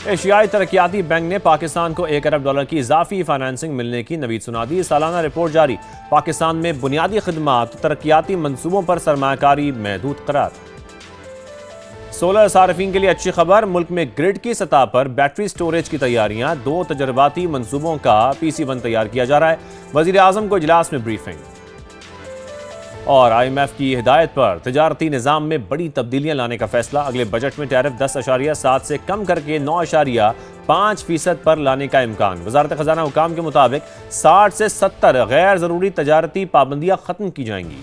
एशियाई तरक्याती बैंक ने पाकिस्तान को $1 अरब की इजाफी फाइनेंसिंग मिलने की नवीद सुना दी। सालाना रिपोर्ट जारी। पाकिस्तान में बुनियादी खिदमात तरक्याती मंसूबों पर सरमायाकारी महदूद करार। सोलर सार्फिन के लिए अच्छी खबर। मुल्क में ग्रिड की सतह पर बैटरी स्टोरेज की तैयारियां। 2 तजर्बाती मंसूबों का PC1 तैयार किया जा रहा है। वजीर आजम को इजलास में ब्रीफिंग। और IMF की हिदायत पर तिजारती निज़ाम में बड़ी तब्दीलियां लाने का फैसला। अगले बजट में टैरिफ 10.7 से कम करके 9.5% पर लाने का इम्कान। वजारत खजाना हुकाम के मुताबिक 60 से 70 गैर जरूरी तजारती पाबंदियां खत्म की जाएंगी।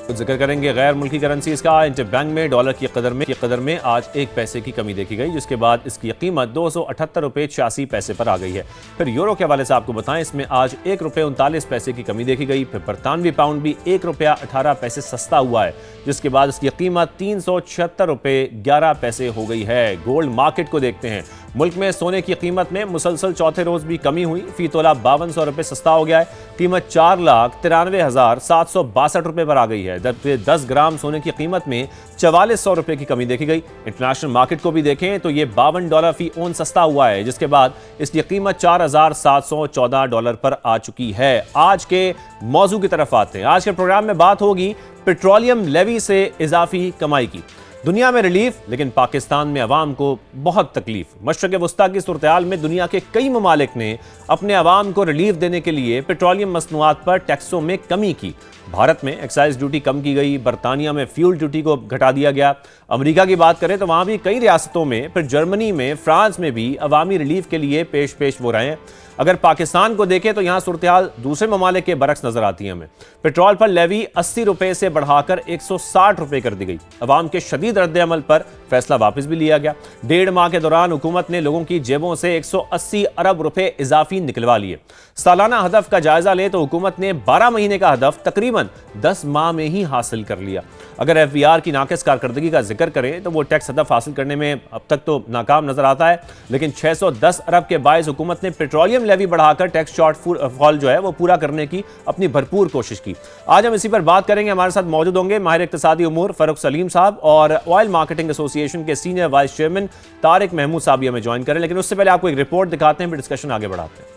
जिक्र करेंगे गैर मुल्की करेंसीज का। इंटरबैंक में डॉलर की कदर में आज 1 पैसे की कमी देखी गई, जिसके बाद इसकी कीमत $278.86 पर आ गई है। फिर यूरो के हवाले से आपको बताएं, इसमें आज ₹1.39 की कमी देखी गई। फिर बरतानवी पाउंड भी ₹1.18 सस्ता हुआ है, जिसके बाद इसकी कीमत $376.11 हो गई है। गोल्ड मार्केट को देखते हैं। मुल्क में सोने की कीमत में मुसलसल चौथे रोज भी कमी हुई। फी तोला ₹5200 सस्ता हो गया है। कीमत $4,93,762 पर आ गई है। 10 ग्राम सोने की कीमत में $4400 की कमी देखी गई। इंटरनेशनल मार्केट को भी देखें तो ये $52 फी ओन सस्ता हुआ है, जिसके बाद इसकी कीमत $4714 पर आ चुकी है। आज के मौजू की तरफ आते हैं। आज के प्रोग्राम में बात होगी पेट्रोलियम लेवी से इजाफी कमाई की। दुनिया में रिलीफ, लेकिन पाकिस्तान में अवाम को बहुत तकलीफ। मशरक़ वस्ता की सूरत-ए-हाल में दुनिया के कई ममालिक ने अपने अवाम को रिलीफ देने के लिए पेट्रोलियम मसनूआत पर टैक्सों में कमी की। भारत में एक्साइज ड्यूटी कम की गई। बरतानिया में फ्यूल ड्यूटी को घटा दिया गया। अमेरिका की बात करें तो वहां भी कई रियासतों में, फिर जर्मनी में, फ्रांस में भी अवामी रिलीफ के लिए पेश वो रहे हैं। अगर पाकिस्तान को देखें तो यहां सूरत-ए-हाल दूसरे ममालिक के बरक्स नजर आती है हमें। पेट्रोल पर लेवी ₹80 से बढ़ाकर ₹160 कर दी गई। अवाम के शदीद रद्द-ए-अमल पर फैसला वापस भी लिया गया। 1.5 माह के दौरान हुकूमत ने लोगों की जेबों से ₹180 अरब इजाफी निकलवा लिए। सालाना हदफ का जायजा ले तो हुकूमत ने 12 महीने का हदफ तकरीबन 10 माह में ही हासिल कर लिया। अगर FBR की नाकिस कारकर्दगी का जिक्र करें तो वो टैक्स हदफ हासिल करने में अब तक तो नाकाम नजर आता है, लेकिन 610 अरब के बायस हुकूमत ने पेट्रोलियम लेवी बढ़ाकर टैक्स शॉर्टफॉल जो है वो पूरा करने की अपनी भरपूर कोशिश की। आज हम इसी पर बात करेंगे। हमारे साथ मौजूद होंगे माहिर इक्तिसादी उमूर फारूक सलीम साहब और ऑयल मार्केटिंग एसोसिएशन के senior vice chairman Tariq Mahmood साहब भी हमें ज्वाइन करें। लेकिन उससे पहले आपको एक रिपोर्ट दिखाते हैं, फिर डिस्कशन आगे बढ़ाते हैं।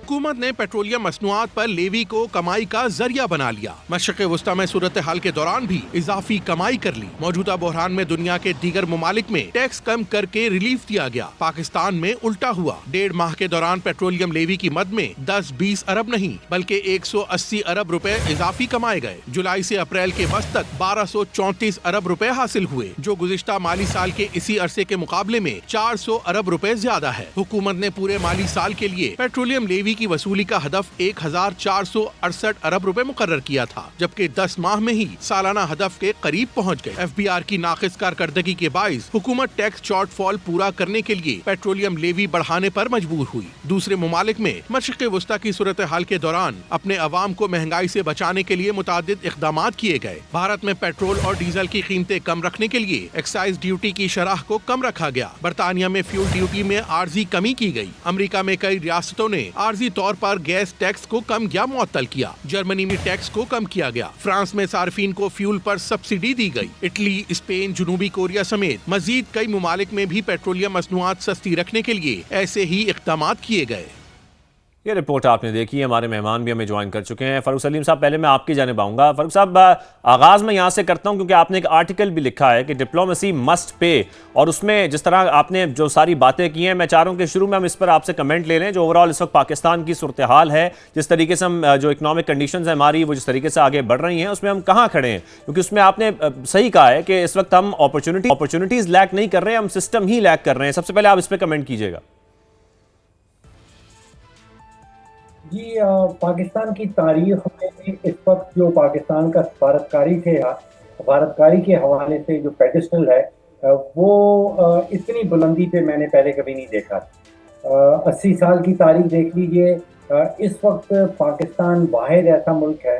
हुकूमत ने पेट्रोलियम मसनूआत पर लेवी को कमाई का जरिया बना लिया। मशरक़ वस्ता में सूरत हाल के दौरान भी इजाफी कमाई कर ली। मौजूदा बहरान में दुनिया के दीगर ममालिक में टैक्स कम करके रिलीफ दिया गया। पाकिस्तान में उल्टा हुआ। 1.5 माह के दौरान पेट्रोलियम लेवी की मद में 10-20 अरब नहीं बल्कि ₹180 अरब इजाफी कमाए गए। जुलाई से अप्रैल के वस्त तक ₹1234 अरब हासिल हुए, जो गुज़िश्ता माली साल के इसी अरसे के मुकाबले में ₹400 अरब ज्यादा है। हुकूमत ने पूरे माली साल के लिए पेट्रोलियम लेवी की वसूली का हदफ ₹1468 अरब मुकर्रर किया था, जबकि 10 माह में ही सालाना हदफ के करीब पहुंच गए। FBR की नाकिस कारकर्दगी के बाइस हुकूमत टैक्स शॉर्टफॉल पूरा करने के लिए पेट्रोलियम लेवी बढ़ाने पर मजबूर हुई। दूसरे ममालिक में मशरिक़ वस्ता की सूरत हाल के दौरान अपने अवाम को महंगाई से बचाने के लिए मुतादिद इक़दामात किए गए। भारत में पेट्रोल और डीजल की कीमतें कम रखने के लिए एक्साइज ड्यूटी की शरह को कम रखा गया। बरतानिया में फ्यूल ड्यूटी में आर्जी कमी की गई। अमेरिका में कई रियासतों ने आर्जी तौर पर गैस टैक्स को कम या मुअत्तल किया। जर्मनी में टैक्स को कम किया गया। फ्रांस में सार्फिन को फ्यूल पर सब्सिडी दी गई। इटली, स्पेन, जनूबी कोरिया समेत मजीद कई ममालिक में भी पेट्रोलियम मसनूआत सस्ती रखने के लिए ऐसे ही इक़दामात किए गए। ये रिपोर्ट आपने देखी है। हमारे मेहमान भी हमें ज्वाइन कर चुके हैं। फारूक सलीम साहब, पहले मैं आपकी जानिब आऊँगा। फारूक साहब, आगाज़ में यहाँ से करता हूँ क्योंकि आपने एक आर्टिकल भी लिखा है कि डिप्लोमेसी मस्ट पे, और उसमें जिस तरह आपने जो सारी बातें की हैं, मैं चाह रहा हूँ कि शुरू में हम इस पर आपसे कमेंट ले लें। जो ओवरऑल इस वक्त पाकिस्तान की सूरत हाल है, जिस तरीके से हम जो इकनॉमिक कंडीशन है हमारी, वो जिस तरीके से आगे बढ़ रही हैं, उसमें हम कहाँ खड़े हैं? क्योंकि उसमें आपने सही कहा है कि इस वक्त हम अपॉर्चुनिटीज़ लैक नहीं कर रहे हैं, हम सिस्टम ही लैक कर रहे हैं। सबसे पहले आप इस पर कमेंट कीजिएगा। जी, पाकिस्तान की तारीख में इस वक्त जो पाकिस्तान का सफारतकारी के हवाले से जो पेडिस्टल है, वो इतनी बुलंदी पे मैंने पहले कभी नहीं देखा। 80 साल की तारीख देख लीजिए। इस वक्त पाकिस्तान वाहिद ऐसा मुल्क है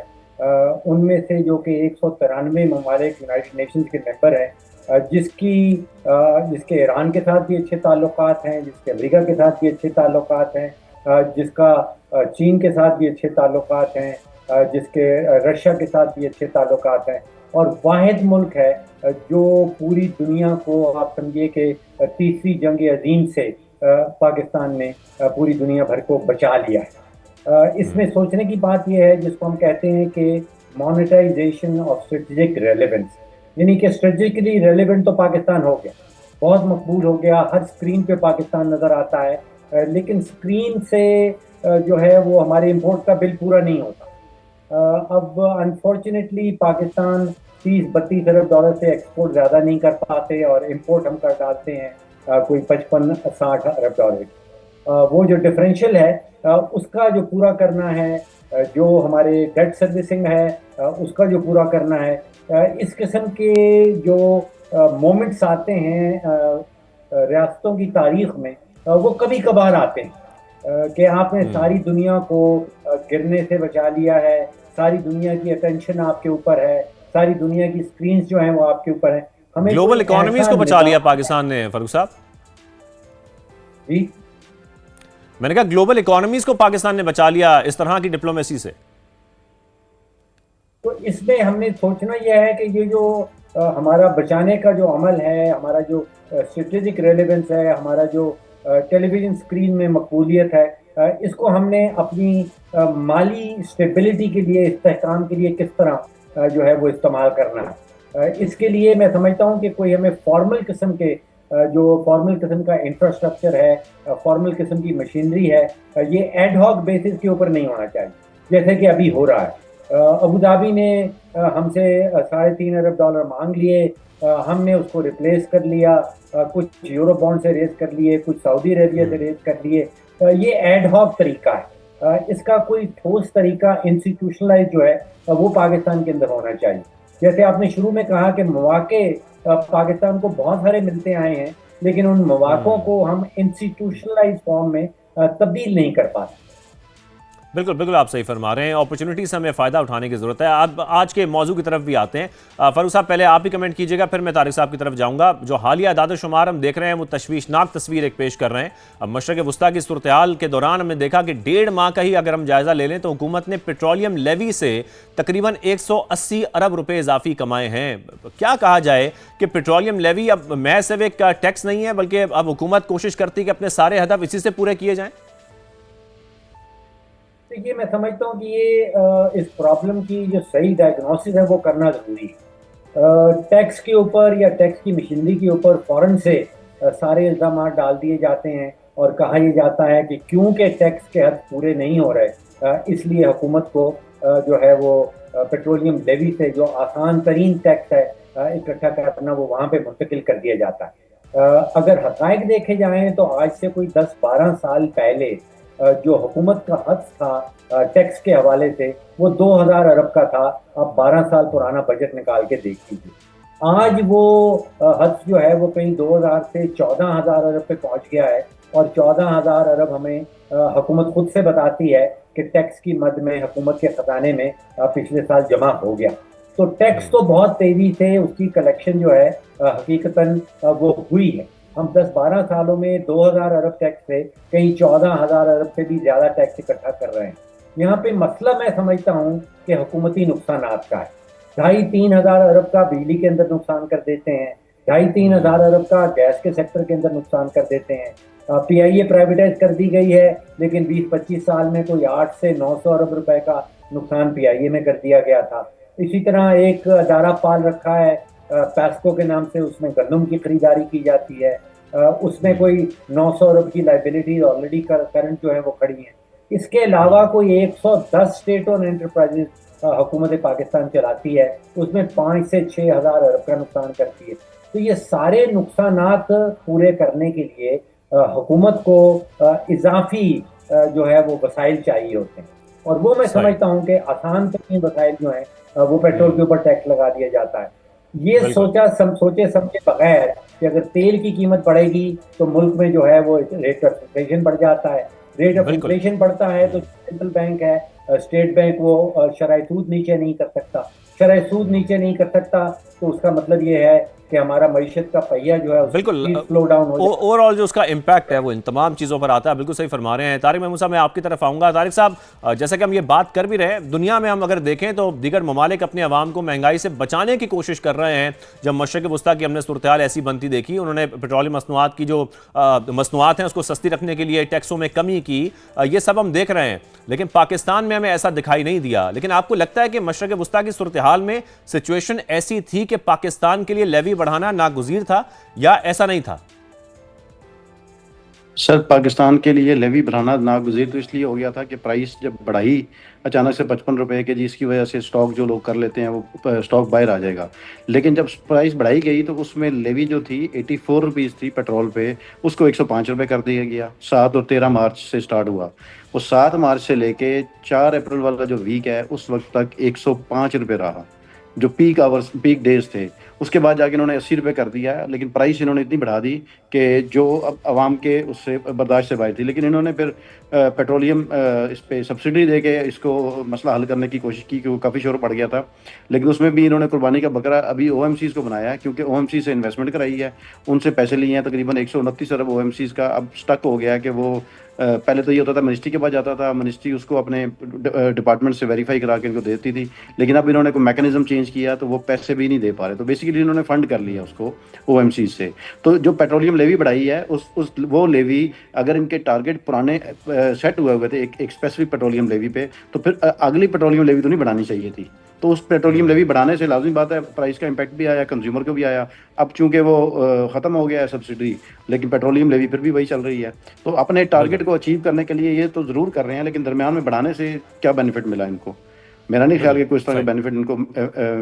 उनमें से जो कि 193 ममालिक यूनाइटेड नेशंस के मेंबर हैं, जिसके ईरान के साथ भी अच्छे ताल्लुकात हैं, जिसके अमेरिका के साथ भी अच्छे ताल्लुकात हैं, जिसका चीन के साथ भी अच्छे ताल्लुकात हैं, जिसके रशिया के साथ भी अच्छे ताल्लुकात हैं। और वाहिद मुल्क है जो पूरी दुनिया को आप समझिए कि तीसरी जंग अजीम से पाकिस्तान ने पूरी दुनिया भर को बचा लिया है। इसमें सोचने की बात यह है जिसको हम कहते हैं कि मोनेटाइजेशन ऑफ स्ट्रेटेजिक रेलेवेंस, यानी कि स्ट्रेटेजिकली रेलेवेंट तो पाकिस्तान हो गया, बहुत मकबूल हो गया, हर स्क्रीन पे पाकिस्तान नज़र आता है, लेकिन स्क्रीन से जो है वो हमारे इंपोर्ट का बिल पूरा नहीं होता। अब अनफॉर्चुनेटली पाकिस्तान 30-32 अरब डॉलर से एक्सपोर्ट ज़्यादा नहीं कर पाते और इंपोर्ट हम कर डालते हैं कोई 55-60 अरब डॉलर। वो जो डिफरेंशियल है उसका जो पूरा करना है, जो हमारे डेट सर्विसिंग है उसका जो पूरा करना है, इस किस्म के जो मोमेंट्स आते हैं रियासतों की तारीख में वो कभी कभार आते हैं कि आपने सारी दुनिया को गिरने से बचा लिया है, सारी दुनिया की अटेंशन आपके ऊपर है, सारी दुनिया की स्क्रीन्स जो हैं वो आपके ऊपर है। हमें ग्लोबल इकोनॉमीज को बचा लिया पाकिस्तान ने फारूक साहब। जी, मैंने कहा ग्लोबल इकोनॉमीज को पाकिस्तान ने बचा लिया इस तरह की डिप्लोमेसी से। तो इसमें हमने सोचना यह है कि ये जो हमारा बचाने का जो अमल है, हमारा जो स्ट्रेटेजिक रेलेवेंस है, हमारा जो टेलीविजन स्क्रीन में मकबूलियत है, इसको हमने अपनी माली स्टेबिलिटी के लिए, इस्तेहकाम के लिए किस तरह जो है वो इस्तेमाल करना है। इसके लिए मैं समझता हूँ कि कोई हमें फॉर्मल किस्म के जो फॉर्मल किस्म का इंफ्रास्ट्रक्चर है, फॉर्मल किस्म की मशीनरी है, ये एड हॉक बेसिस के ऊपर नहीं होना चाहिए जैसे कि अभी हो रहा है। अबू धाबी ने हमसे 3.5 अरब डॉलर मांग लिए, हमने उसको रिप्लेस कर लिया, कुछ यूरो बॉन्ड से रेज कर लिए, कुछ सऊदी अरेबिया से रेज कर लिए। ये एड हॉक तरीका है, इसका कोई ठोस तरीका इंस्टीट्यूशनलाइज जो है वो पाकिस्तान के अंदर होना चाहिए। जैसे आपने शुरू में कहा कि मौके पाकिस्तान को बहुत सारे मिलते आए हैं, लेकिन उन मौकों को हम इंस्टीट्यूशनलाइज फॉर्म में तब्दील नहीं कर पाते। बिल्कुल बिल्कुल आप सही फरमा रहे हैं, अपॉर्चुनिटी से हमें फ़ायदा उठाने की ज़रूरत है। आप आज के मौजू की तरफ भी आते हैं। फारूक साहब पहले आप ही कमेंट कीजिएगा, फिर मैं तारिक साहब की तरफ जाऊंगा। जो हालिया आदाद-ओ-शुमार हम देख रहे हैं वो तशवीशनाक तस्वीर एक पेश कर रहे हैं। अब मशरक़ वस्ता की सूरत हाल के दौरान हमने देखा कि 1.5 माह का ही अगर हम जायज़ा ले लें तो हुकूमत ने पेट्रोलियम लेवी से तकरीबन 180 अरब रुपये इजाफी कमाए हैं। क्या कहा जाए कि पेट्रोलियम लेवी अब महज सिर्फ एक टैक्स नहीं है, बल्कि अब हुकूमत कोशिश करती है कि अपने सारे हदफ इसी से पूरे किए जाएँ। देखिए, मैं समझता हूँ कि ये इस प्रॉब्लम की जो सही डायग्नोसिस है वो करना ज़रूरी है। टैक्स के ऊपर या टैक्स की मशीनरी के ऊपर फ़ौरन से सारे इल्ज़ाम डाल दिए जाते हैं और कहा यह जाता है कि क्योंकि टैक्स के हद पूरे नहीं हो रहे, इसलिए हुकूमत को जो है वो पेट्रोलियम लेवी से जो आसान तरीन टैक्स है इकट्ठा करना वो वहाँ पे मुंतकिल कर दिया जाता है। अगर हक़ाइक़ देखे जाएँ तो आज से कोई 10-12 साल पहले जो हुकूमत का हद था टैक्स के हवाले से वो 2000 अरब का था। अब 12 साल पुराना बजट निकाल के देख लीजिए, आज वो हद जो है वो कहीं 2000 से 14,000 अरब पे पहुंच गया है और 14,000 अरब हमें हुकूमत खुद से बताती है कि टैक्स की मद में हुकूमत के खजाने में पिछले साल जमा हो गया। तो टैक्स तो बहुत तेजी से उसकी कलेक्शन जो है हकीकतन वो हुई है। हम 10-12 सालों में 2000 अरब टैक्स से कहीं 14,000 अरब से भी ज़्यादा टैक्स इकट्ठा कर रहे हैं। यहाँ पे मसला मैं समझता हूँ कि हुकूमती नुकसानात का है। 2,500-3 हज़ार अरब का बिजली के अंदर नुकसान कर देते हैं, 2,500-3 हज़ार अरब का गैस के सेक्टर के अंदर नुकसान कर देते हैं। PIA प्राइवेटाइज कर दी गई है, लेकिन 20-25 साल में कोई 800 से 900 अरब रुपए का नुकसान PIA में कर दिया गया था। इसी तरह एक अदारा पाल रखा है पैस्को के नाम से, उसमें गंदम की खरीदारी की जाती है, उसमें कोई 900 अरब की लाइबिलिटीज ऑलरेडी करंट जो है वो खड़ी हैं। इसके अलावा कोई 110 स्टेट ओन एंटरप्राइजेज हुकूमत पाकिस्तान चलाती है, उसमें 5 से 6 हज़ार अरब का नुकसान करती है। तो ये सारे नुकसानात पूरे करने के लिए हुकूमत को इजाफी जो है वो वसाइल चाहिए होते हैं, और वो मैं समझता हूँ कि आसान तरीन वसाइल जो है वो पेट्रोल के ऊपर टैक्स लगा दिया जाता है। ये सोचे समझे बगैर कि अगर तेल की कीमत बढ़ेगी तो मुल्क में जो है वो रेट ऑफ इन्फ्लेशन बढ़ जाता है। रेट ऑफ इन्फ्लेशन बढ़ता है तो सेंट्रल बैंक है, स्टेट बैंक, वो शरह सूद नीचे नहीं कर सकता। शरह सूद नीचे नहीं कर सकता तो उसका मतलब ये है कि हमारा मईशत का पहिया जो है बिल्कुल स्लो डाउन हो जाए। ओवरऑल जो उसका इम्पैक्ट है वो इन तमाम चीज़ों पर आता है। बिल्कुल सही फरमा रहे हैं तारिक महमूद साहब। मैं आपकी तरफ आऊँगा। तारिक साहब, जैसा कि हम ये बात कर भी रहे हैं, दुनिया में हम अगर देखें तो दीगर ममालिक अपने अवाम को महंगाई से बचाने की कोशिश कर रहे हैं। जब मशरक़ वस्ता की हमने सूरत हाल ऐसी बनती देखी, उन्होंने पेट्रोलियम मसनूआत की जो मसनूआत हैं उसको सस्ती रखने के लिए टैक्सों में कमी की। ये सब हम देख रहे हैं, लेकिन पाकिस्तान में हमें ऐसा दिखाई नहीं दिया। लेकिन आपको लगता है कि मशरक़ वस्ता की सूरत हाल में सिचुएशन ऐसी थी कि पाकिस्तान के लिए लेवी बढ़ाना नागुज़ीर था, या ऐसा नहीं था? सर, पाकिस्तान के लिए लेवी बढ़ाना नागुज़ीर तो इसलिए हो गया था कि प्राइस जब बढ़ाई अचानक से 55 रुपए के, जिसकी वजह से स्टॉक जो लोग कर लेते हैं वो स्टॉक बाहर आ जाएगा। लेकिन जब प्राइस बढ़ाई गई तो उसमें लेवी जो थी 84 रुपीज़ थी पेट्रोल पे, उसको 105 रुपये कर दिया गया। 7 और 13 मार्च से स्टार्ट हुआ। वो 7 मार्च से लेके 4 अप्रैल वाला जो वीक है उस वक्त तक 105 रुपये रहा, जो पीक आवर्स पीक डेज थे। उसके बाद जाके इन्होंने 80 रुपये कर दिया है, लेकिन प्राइस इन्होंने इतनी बढ़ा दी कि जो अब आवाम के उससे बर्दाश्त से बाहर थी। लेकिन इन्होंने फिर पेट्रोलियम इस पे सब्सिडी दे के इसको मसला हल करने की कोशिश की, क्योंकि काफ़ी शोर पड़ गया था। लेकिन उसमें भी इन्होंने कुर्बानी का बकरा अभी OMCs को बनाया है, क्योंकि OMC से इन्वेस्टमेंट कराई है, उनसे पैसे लिए हैं। तकरीबन 129 अरब OMCs का अब स्टक हो गया है कि वो पहले तो ये होता था मिनिस्ट्री के पास जाता था, मिनिस्ट्री उसको अपने डिपार्टमेंट से वेरीफाई करा के इनको देती थी। लेकिन अब इन्होंने कोई मैकेनिज्म चेंज किया तो वो पैसे भी नहीं दे पा रहे, तो बेसिकली इन्होंने फंड कर लिया उसको OMC से। तो जो पेट्रोलियम लेवी बढ़ाई है उस वो लेवी, अगर इनके टारगेट पुराने सेट हुए थे एक स्पेसिफिक पेट्रोलियम लेवी पे, तो फिर अगली पेट्रोलियम लेवी तो नहीं बढ़ानी चाहिए थी। तो उस पेट्रोलियम लेवी बढ़ाने से लाजमी बात है प्राइस का इम्पैक्ट भी आया, कंज्यूमर को भी आया। अब चूंकि वो ख़त्म हो गया है सब्सिडी, लेकिन पेट्रोलियम लेवी फिर भी वही चल रही है। तो अपने टारगेट को अचीव करने के लिए ये तो ज़रूर कर रहे हैं, लेकिन दरमियान में बढ़ाने से क्या बेनिफिट मिला इनको? मेरा नहीं ख्याल कि कोई इस तरह का बेनिफिट इनको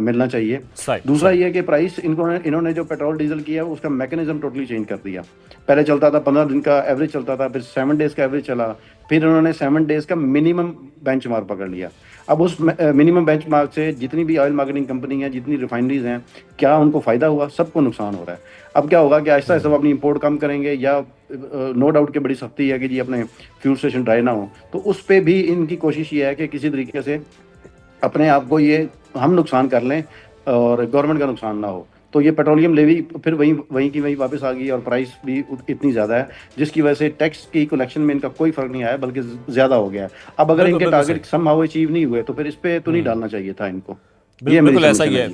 मिलना चाहिए। दूसरा ये है कि प्राइस इन्होंने जो पेट्रोल डीजल किया है उसका मैकेनिज्म टोटली चेंज कर दिया। पहले चलता था 15 दिन का एवरेज चलता था, फिर 7 डेज़ का एवरेज चला, फिर उन्होंने 7 डेज़ का मिनिमम बेंचमार्क पकड़ लिया। अब उस मिनिमम बेंचमार्क से जितनी भी ऑयल मार्केटिंग कंपनी है, जितनी रिफाइनरीज हैं, क्या उनको फ़ायदा हुआ? सबको नुकसान हो रहा है। अब क्या होगा कि आहिस्ता आहिस्ता अपनी इंपोर्ट कम करेंगे, या नो डाउट कि बड़ी सख्ती है कि जी अपने फ्यूल स्टेशन ड्राई ना हो, तो उस पर भी इनकी कोशिश ये है कि किसी तरीके से अपने आप को ये हम नुकसान कर लें और गवर्नमेंट का नुकसान ना हो। तो ये पेट्रोलियम लेवी फिर वहीं की वहीं वापस आ गई, और प्राइस भी इतनी ज़्यादा है जिसकी वजह से टैक्स की कलेक्शन में इनका कोई फ़र्क नहीं आया, बल्कि ज़्यादा हो गया है। अब अगर इनके टारगेट समहाउ अचीव नहीं हुए तो फिर इस पे तो नहीं डालना चाहिए था इनको। बिल्कुल ऐसा ही है,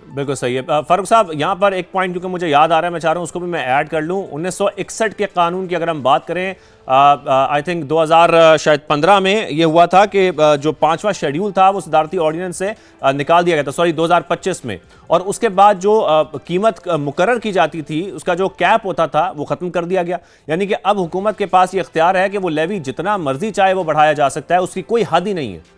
बिल्कुल सही है। फारूक साहब, यहाँ पर एक पॉइंट क्योंकि मुझे याद आ रहा है, मैं चाह रहा हूँ उसको भी मैं ऐड कर लूँ। 1961 के कानून की अगर हम बात करें, आई थिंक 2015 में ये हुआ था कि जो 5वां शेड्यूल था वो सदारती ऑर्डिनेंस से निकाल दिया गया था, सॉरी 2025 में। और उसके बाद जो कीमत मुकर्रर की जाती थी, उसका जो कैप होता था वो ख़त्म कर दिया गया। यानी कि अब हुकूमत के पास ये इख्तियार है कि वो लेवी जितना मर्जी चाहे वो बढ़ाया जा सकता है, उसकी कोई हद ही नहीं है।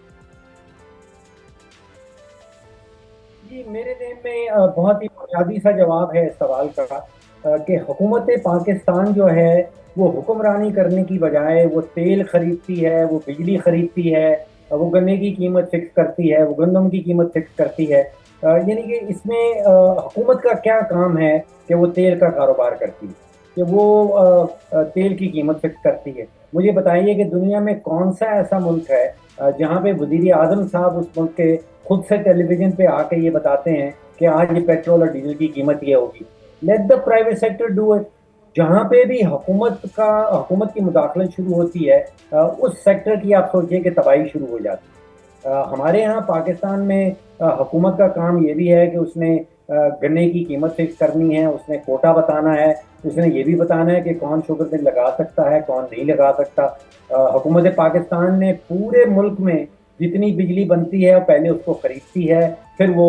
मेरे ज़हन में बहुत ही बुनियादी सा जवाब है इस सवाल का कि हुकूमत पाकिस्तान जो है वो हुक्मरानी करने की बजाय वो तेल खरीदती है, वो बिजली खरीदती है, वो गन्ने की कीमत फिक्स करती है, वो गंदम की कीमत फिक्स करती है। यानी कि इसमें हुकूमत का क्या काम है कि वो तेल का कारोबार करती है, कि वो तेल की कीमत फिक्स करती है। मुझे बताइए कि दुनिया में कौन सा ऐसा मुल्क है जहाँ पे वज़ीर आज़म साहब उस मुल्क के खुद से टेलीविजन पे आके ये बताते हैं कि आज ये पेट्रोल और डीजल की कीमत ये होगी। Let the private sector do it. जहाँ पे भी हुकूमत की मुदाखलत शुरू होती है, उस सेक्टर की आप सोचिए कि तबाही शुरू हो जाती है। हमारे यहाँ पाकिस्तान में हुकूमत का काम ये भी है कि उसने गन्ने की कीमत फिक्स करनी है, उसने कोटा बताना है, उसने ये भी बताना है कि कौन शुगर मिल लगा सकता है, कौन नहीं लगा सकता। हुकूमत पाकिस्तान ने पूरे मुल्क में जितनी बिजली बनती है पहले उसको खरीदती है, फिर वो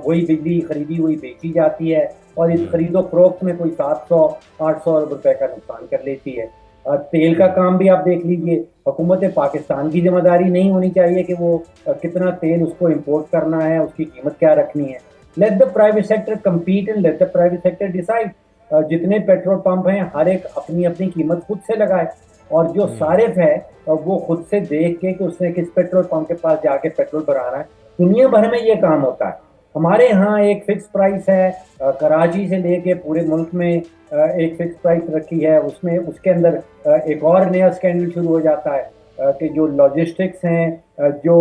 वही बिजली खरीदी हुई बेची जाती है, और इस खरीदो फरोख्त में कोई 700-800 अरब रुपए का नुकसान कर लेती है। तेल का काम भी आप देख लीजिए, हुकूमत पाकिस्तान की जिम्मेदारी नहीं होनी चाहिए कि वो कितना तेल उसको इम्पोर्ट करना है, उसकी कीमत क्या रखनी है। Let the private sector compete and let the private sector decide. जितने पेट्रोल पंप हैं हर एक अपनी अपनी कीमत खुद से लगाए, और जो सारिफ है वो खुद से देख के कि उसने किस पेट्रोल पंप के पास जाके पेट्रोल भराना है। दुनिया भर में ये काम होता है। हमारे यहाँ एक फिक्स प्राइस है, कराची से लेके पूरे मुल्क में एक फिक्स प्राइस रखी है। उसमें उसके अंदर एक और नया स्कैंडल शुरू हो जाता है कि जो लॉजिस्टिक्स हैं, जो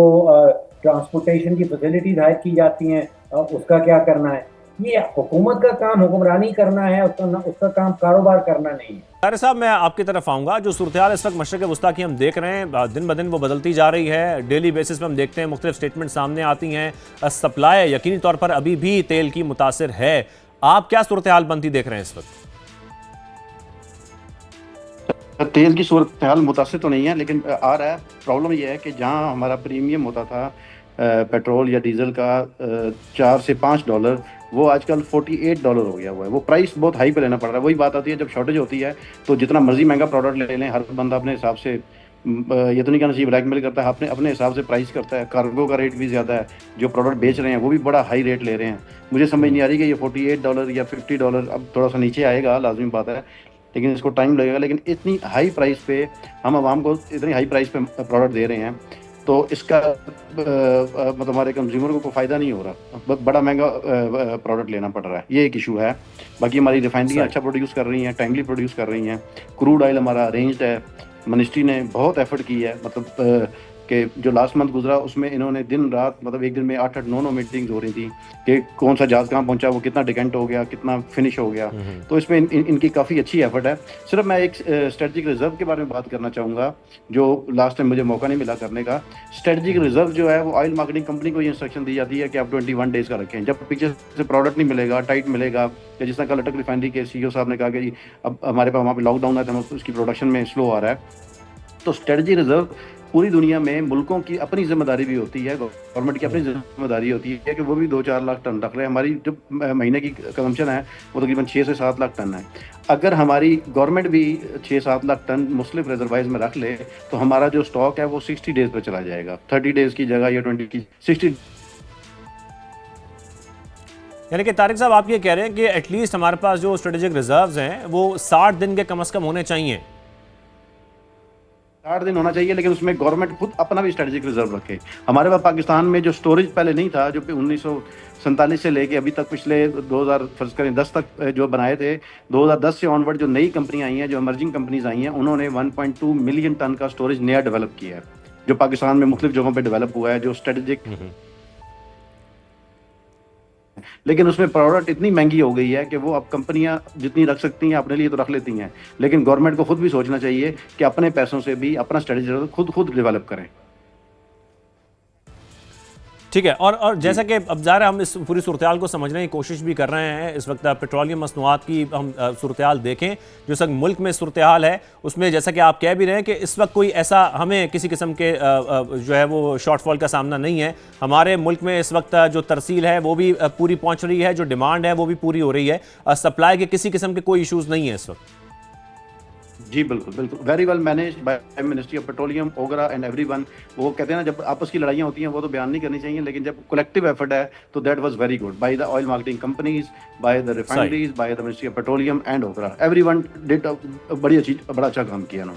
ट्रांसपोर्टेशन की फैसिलिटीज हायर की जाती हैं, उसका क्या करना है। ये हुकूमत का काम हुक्मरानी करना है, उसका काम कारोबार करना नहीं है। तारिक साहब, मैं आपकी तरफ आऊँगा। जो सूरत हाल इस वक्त मशरक़ वस्ता की हम देख रहे हैं, दिन ब दिन वो बदलती जा रही है। डेली बेसिस पे हम देखते हैं मुख्तलिफ स्टेटमेंट सामने आती हैं। सप्लाई यकीनी तौर पर अभी भी तेल की मुतासिर है। आप क्या सूरत हाल बनती देख रहे हैं इस वक्त? तेल की सूरत हाल मुतासिर तो नहीं है, लेकिन आ रहा है। प्रॉब्लम यह है कि जहां हमारा प्रीमियम होता था पेट्रोल या डीजल का $4 से $5, वो आजकल $48 हो गया हुआ है। वो प्राइस बहुत हाई पे लेना पड़ रहा है। वही बात आती है, जब शॉर्टेज होती है तो जितना मर्जी महंगा प्रोडक्ट ले लें, हर बंदा अपने हिसाब से ये तो नहीं कहना चाहिए ब्लैकमेल करता है, अपने अपने हिसाब से प्राइस करता है। कार्गो का रेट भी ज़्यादा है, जो प्रोडक्ट बेच रहे हैं वो भी बड़ा हाई रेट ले रहे हैं। मुझे समझ नहीं आ रही कि ये $48 या $50 अब थोड़ा सा नीचे आएगा, लाजमी बात है, लेकिन इसको टाइम लगेगा। लेकिन इतनी हाई प्राइस पे हम आवाम को इतनी हाई प्राइस पे प्रोडक्ट दे रहे हैं, तो इसका मतलब हमारे कंज्यूमर को कोई फ़ायदा नहीं हो रहा। बड़ा महंगा प्रोडक्ट लेना पड़ रहा है, ये एक इशू है। बाकी हमारी रिफाइनरियाँ अच्छा प्रोड्यूस कर रही हैं, टाइमली प्रोड्यूस कर रही हैं। क्रूड ऑयल हमारा अरेंज्ड है। मिनिस्ट्री ने बहुत एफर्ट की है, मतलब कि जो लास्ट मंथ गुजरा उसमें इन्होंने दिन रात, मतलब एक दिन में 8-8, 9-9 मीटिंग्स हो रही थी कि कौन सा जहाज कहाँ पहुंचा, वो कितना डिकेंट हो गया, कितना फिनिश हो गया। तो इसमें इनकी काफ़ी अच्छी एफर्ट है। सिर्फ मैं एक स्ट्रेटजिक रिजर्व के बारे में बात करना चाहूँगा, जो लास्ट टाइम मुझे मौका नहीं मिला करने का। स्ट्रेटजिक रिजर्व जो है वो ऑयल मार्केटिंग कंपनी को ये इंस्ट्रक्शन दी जाती है कि आप 21 डेज़ का रखें। जब पीछे से प्रोडक्ट नहीं मिलेगा, टाइट मिलेगा, या जिस तरह कल अटक रिफाइनरी के CEO साहब ने कहा कि अब हमारे पास वहाँ पर लॉकडाउन है तो उसकी प्रोडक्शन में स्लो आ रहा है। तो स्ट्रेटजी रिजर्व पूरी दुनिया में मुल्कों की अपनी जिम्मेदारी भी होती है, गवर्नमेंट की अपनी जिम्मेदारी होती है कि वो भी 2-4 लाख टन रख रहे हैं। हमारी जो महीने की कंजम्पशन है वो तकरीबन 6 से 7 लाख टन है। अगर हमारी गवर्नमेंट भी 6-7 लाख टन मुख्तलिफ रिजर्वाइज में रख ले तो हमारा जो स्टॉक है वो 60 डेज पर चला जाएगा, 30 डेज की जगह या 20 की 60। यानी कि तारिक साहब, आप ये कह रहे हैं कि एटलीस्ट हमारे पास जो स्ट्रेटेजिक रिजर्व्स हैं वो 60 दिन के कम से कम होने चाहिए। 60 दिन होना चाहिए, लेकिन उसमें गवर्नमेंट खुद अपना भी स्ट्रेटेजिक रिजर्व रखे। हमारे पास पाकिस्तान में जो स्टोरेज पहले नहीं था, जो 1947 से लेके अभी तक पिछले 2000 फर्ज करें 10 तक जो बनाए थे, 2010 से ऑनवर्ड जो नई कंपनियां आई हैं, जो इमर्जिंग कंपनीज आई हैं, उन्होंने 1.2 मिलियन टन का स्टोरेज नया डेवलप किया है, जो पाकिस्तान में मुख्तलिफ जगहों पर डेवलप हुआ है, जो स्ट्रेटेजिक। लेकिन उसमें प्रोडक्ट इतनी महंगी हो गई है कि वो अब कंपनियां जितनी रख सकती हैं अपने लिए तो रख लेती हैं, लेकिन गवर्नमेंट को खुद भी सोचना चाहिए कि अपने पैसों से भी अपना स्ट्रेटेजी खुद डेवलप करें। ठीक है। और जैसा कि अब ज़ाहिर हम इस पूरी सूरत को समझने की कोशिश भी कर रहे हैं। इस वक्त पेट्रोलियम मसनूआत की हम सूरत देखें, जो इस वक्त मुल्क में सूरत है, उसमें जैसा कि आप कह भी रहे हैं कि इस वक्त कोई ऐसा हमें किसी किस्म के जो है वो शॉर्टफॉल का सामना नहीं है। हमारे मुल्क में इस वक्त जो तरसील है वो भी पूरी पहुँच रही है, जो डिमांड है वो भी पूरी हो रही है। सप्लाई के किसी किस्म के कोई इशूज़ नहीं है इस वक्त। जी बिल्कुल बिल्कुल, very well managed by ministry of petroleum, OGRA and everyone. वो कहते हैं ना, जब आपस की लड़ाइयाँ होती हैं वो तो बयान नहीं करनी चाहिए, लेकिन जब कलेक्टिव एफर्ट है तो that was very good by the oil marketing companies, by the refineries, by the ministry of petroleum and OGRA. Everyone did बड़ी अच्छी, बड़ा अच्छा काम किया उन्होंने।